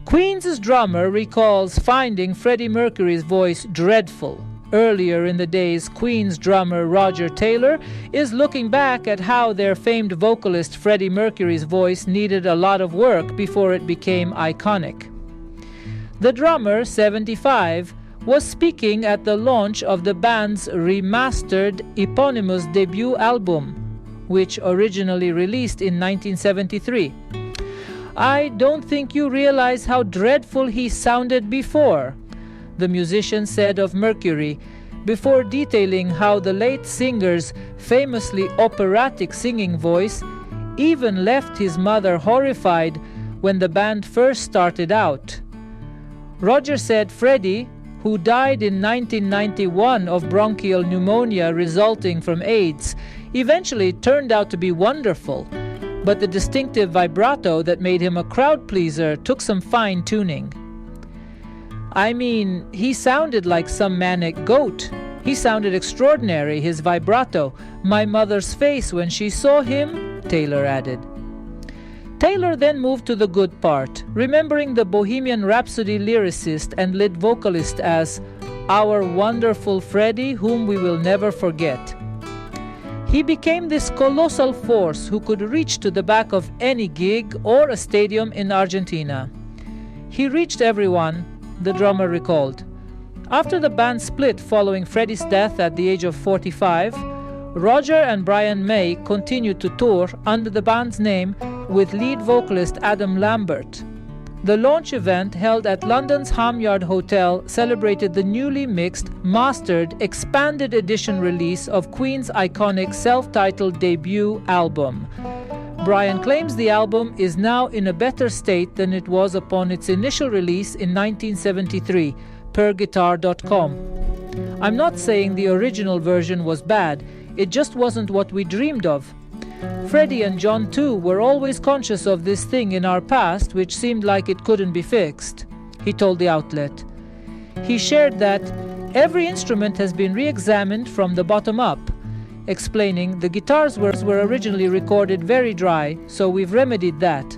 Queen's drummer recalls finding Freddie Mercury's voice dreadful. Earlier in the days, Queen's drummer Roger Taylor is looking back at how their famed vocalist Freddie Mercury's voice needed a lot of work before it became iconic. The drummer, 75, was speaking at the launch of the band's remastered eponymous debut album, which originally released in 1973. "I don't think you realize how dreadful he sounded before," the musician said of Mercury, before detailing how the late singer's famously operatic singing voice even left his mother horrified when the band first started out. Roger said Freddie, who died in 1991 of bronchial pneumonia resulting from AIDS, eventually turned out to be wonderful, but the distinctive vibrato that made him a crowd pleaser took some fine-tuning. "I mean, he sounded like some manic goat. He sounded extraordinary, his vibrato. My mother's face when she saw him," Taylor added. Taylor then moved to the good part, remembering the Bohemian Rhapsody lyricist and lead vocalist as "our wonderful Freddie, whom we will never forget." He became this colossal force who could reach to the back of any gig or a stadium in Argentina. "He reached everyone," the drummer recalled. After the band split following Freddie's death at the age of 45, Roger and Brian May continued to tour under the band's name with lead vocalist Adam Lambert. The launch event held at London's Ham Yard Hotel celebrated the newly mixed, mastered, expanded edition release of Queen's iconic self-titled debut album. Brian claims the album is now in a better state than it was upon its initial release in 1973, per Guitar.com. "I'm not saying the original version was bad, it just wasn't what we dreamed of. Freddie and John too were always conscious of this thing in our past which seemed like it couldn't be fixed," he told the outlet. He shared that every instrument has been re-examined from the bottom up, explaining the guitars were originally recorded very dry, so we've remedied that.